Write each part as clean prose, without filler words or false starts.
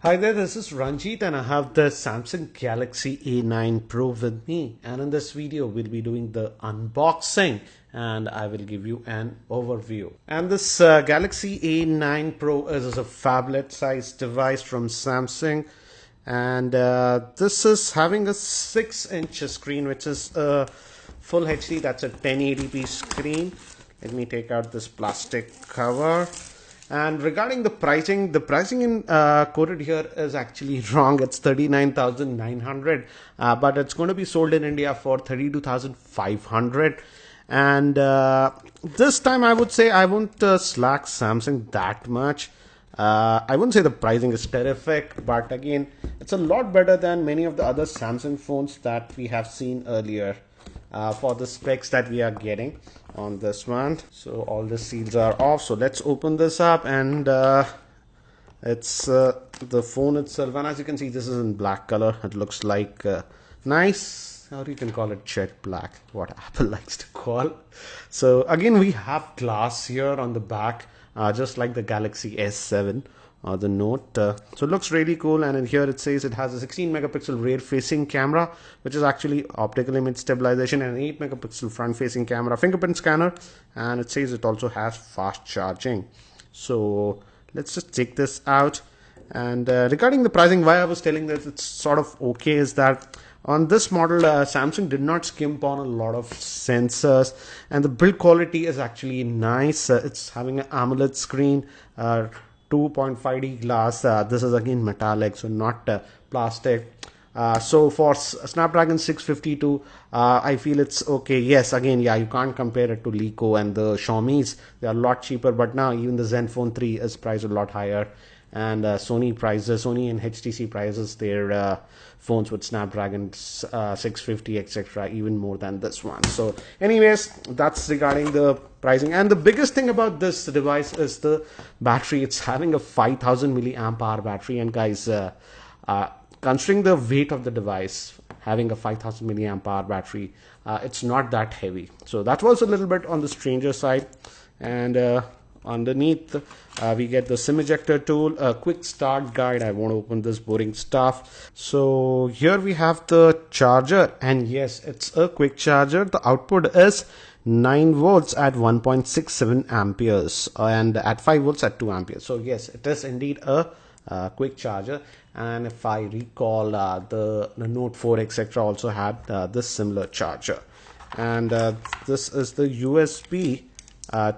Hi there, this is Ranjit and I have the Samsung Galaxy A9 Pro with me, and in this video we'll be doing the unboxing and I will give you an overview. And this Galaxy A9 Pro is a phablet size device from Samsung, and this is having a 6-inch screen which is a full HD. That's a 1080p screen. Let me take out this plastic cover. And regarding the pricing in quoted here is actually wrong. It's 39,900, but it's going to be sold in India for 32,500. And this time I would say I won't slack Samsung that much. I wouldn't say the pricing is terrific, but again, it's a lot better than many of the other Samsung phones that we have seen earlier. For the specs that we are getting on this one. So all the seals are off, so let's open this up, and it's the phone itself, and as you can see, this is in black color. It looks like nice, or you can call it jet black, what Apple likes to call. So again, we have glass here on the back, just like the Galaxy S7 or the Note. So it looks really cool, and in here it says it has a 16 megapixel rear facing camera, which is actually optical image stabilization, and an 8 megapixel front facing camera, fingerprint scanner, and it says it also has fast charging. So let's just check this out. And regarding the pricing, why I was telling that it's sort of okay is that on this model, Samsung did not skimp on a lot of sensors, and the build quality is actually nice. It's having an AMOLED screen, 2.5D glass. This is again metallic, so not plastic. So for Snapdragon 652, I feel it's okay. Yes, again, yeah, you can't compare it to Lico and the Xiaomi's. They are a lot cheaper, but now even the Zenfone 3 is priced a lot higher. And Sony and HTC prices their phones with Snapdragon 650, etc., even more than this one. So anyways, that's regarding the pricing. And the biggest thing about this device is the battery. It's having a 5000 milliamp hour battery, and guys, considering the weight of the device, having a 5000 milliamp hour battery, it's not that heavy. So that was a little bit on the stranger side. And underneath, we get the SIM ejector tool, a quick start guide. I won't open this boring stuff. So here we have the charger, and yes, it's a quick charger. The output is 9 volts at 1.67 amperes and at 5 volts at 2 amperes. So yes, it is indeed a quick charger. And if I recall, the Note 4 etc. also had this similar charger. And this is the USB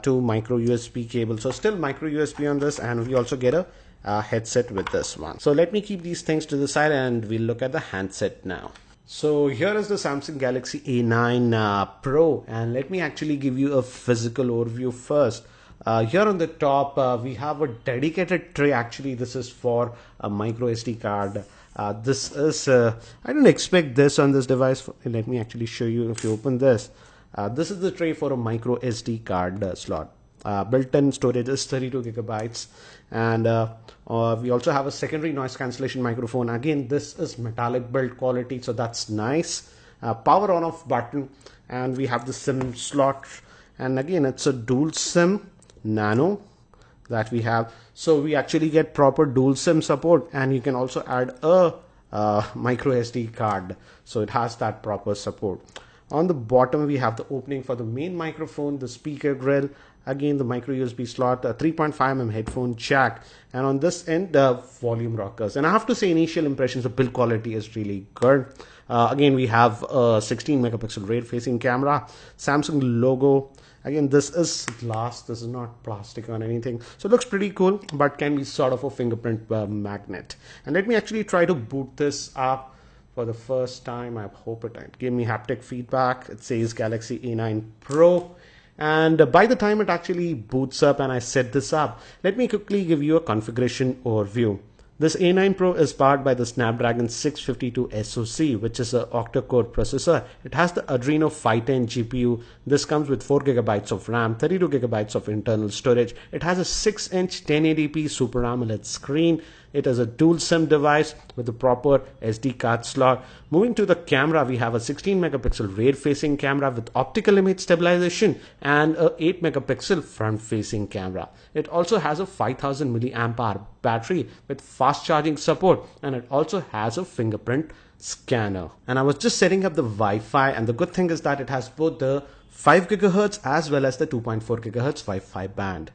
to micro USB cable. So still micro USB on this, and we also get a headset with this one. So let me keep these things to the side and we'll look at the handset now. So here is the Samsung Galaxy A9 Pro, and let me actually give you a physical overview first. Here on the top, we have a dedicated tray. Actually, this is for a micro SD card. This is, I didn't expect this on this device. Let me actually show you. If you open this, this is the tray for a micro SD card slot. Built-in storage is 32 gigabytes, and we also have a secondary noise cancellation microphone. Again, this is metallic build quality, so that's nice. Power on off button, and we have the SIM slot, and again, it's a dual SIM nano that we have. So we actually get proper dual SIM support, and you can also add a micro SD card, so it has that proper support. On the bottom, we have the opening for the main microphone, the speaker grill, again the micro USB slot, a 3.5mm headphone jack, and on this end, the volume rockers. And I have to say, initial impressions, the build quality is really good. Again, we have a 16 megapixel rear facing camera, Samsung logo. Again, this is glass, this is not plastic or anything, so it looks pretty cool, but can be sort of a fingerprint magnet. And let me actually try to boot this up for the first time. I hope it gave me haptic feedback. It says Galaxy A9 Pro, and by the time it actually boots up and I set this up, let me quickly give you a configuration overview. This A9 Pro is powered by the Snapdragon 652 SoC, which is an octa-core processor. It has the Adreno 510 GPU. This comes with 4 gigabytes of RAM, 32 gigabytes of internal storage. It has a 6-inch 1080p Super AMOLED screen. it is a dual SIM device with a proper SD card slot. Moving to the camera, we have a 16 megapixel rear facing camera with optical image stabilization and a 8 megapixel front facing camera. It also has a 5000 milliamp hour battery with fast charging support, and it also has a fingerprint scanner. And I was just setting up the Wi-Fi, and the good thing is that it has both the 5 gigahertz as well as the 2.4 gigahertz Wi-Fi band.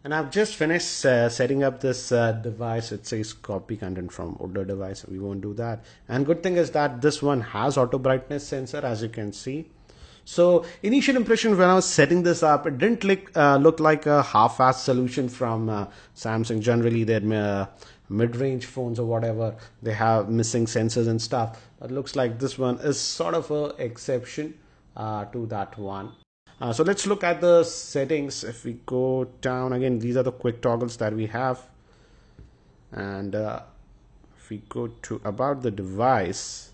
And I've just finished setting up this device. It says copy content from older device. We won't do that. And good thing is that this one has auto brightness sensor, as you can see. So initial impression when I was setting this up, it didn't look like a half-assed solution from Samsung. Generally, their mid-range phones or whatever, they have missing sensors and stuff. It looks like this one is sort of an exception to that one. So let's look at the settings. If we go down again, these are the quick toggles that we have. And if we go to about the device,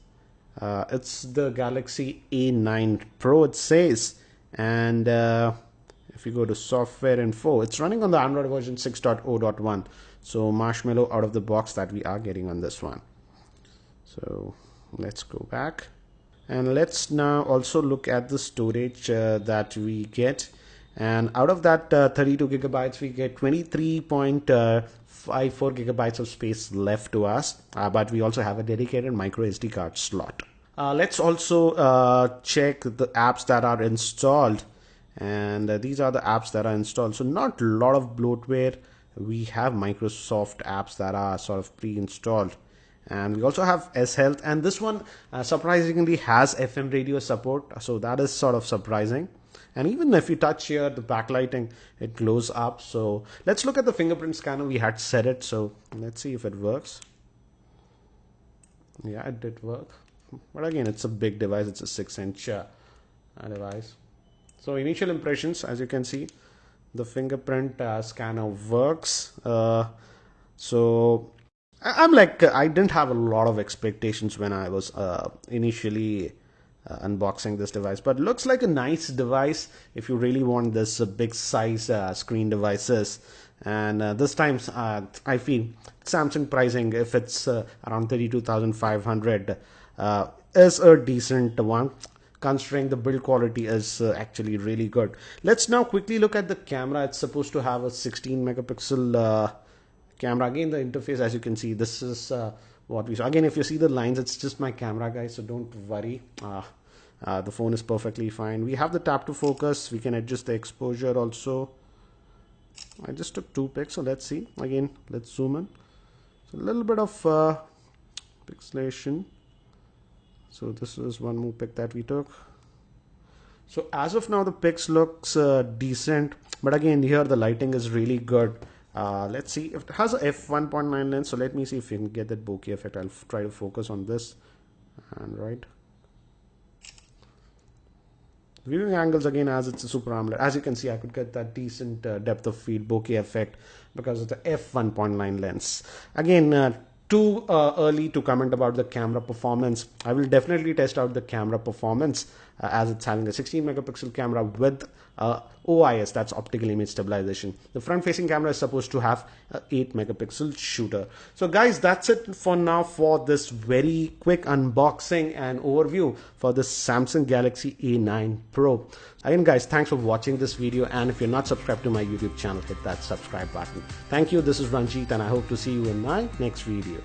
it's the Galaxy A9 Pro, it says. And if we go to software info, it's running on the Android version 6.0.1. So marshmallow out of the box that we are getting on this one. So let's go back. And let's now also look at the storage that we get. And out of that 32 gigabytes, we get 23.54 gigabytes of space left to us. But we also have a dedicated micro SD card slot. Let's also check the apps that are installed. And these are the apps that are installed. So not a lot of bloatware. We have Microsoft apps that are sort of pre-installed. And we also have S Health, and this one surprisingly has FM radio support, so that is sort of surprising. And even if you touch here, the backlighting, it glows up. So let's look at the fingerprint scanner. We had set it, so let's see if it works. Yeah, it did work, but again, it's a big device. It's a 6-inch device. So initial impressions, as you can see, the fingerprint scanner works. So I'm like, I didn't have a lot of expectations when I was initially unboxing this device, but looks like a nice device if you really want this big size screen devices. And this time I feel Samsung pricing, if it's around 32,500, is a decent one, considering the build quality is actually really good. Let's now quickly look at the camera. It's supposed to have a 16 megapixel camera. Again, the interface, as you can see, this is what we saw. Again, if you see the lines, it's just my camera, guys, so don't worry. The phone is perfectly fine. We have the tap to focus. We can adjust the exposure also. I just took 2 pics, so let's see. Again, let's zoom in. So a little bit of pixelation. So this is one more pic that we took. So as of now, the pics looks decent, but again, here the lighting is really good. Let's see if it has a f1.9 lens. So let me see if we can get that bokeh effect. I'll try to focus on this. And right, viewing angles, again, as it's a super AMOLED, as you can see, I could get that decent depth of field bokeh effect because of the f1.9 lens. Again, too early to comment about the camera performance. I will definitely test out the camera performance as it's having a 16 megapixel camera with OIS, that's optical image stabilization. The front facing camera is supposed to have a 8 megapixel shooter. So guys, that's it for now for this very quick unboxing and overview for the Samsung Galaxy A9 Pro. Again guys, thanks for watching this video, and if you're not subscribed to my YouTube channel, hit that subscribe button. Thank you. This is Ranjit, and I hope to see you in my next video.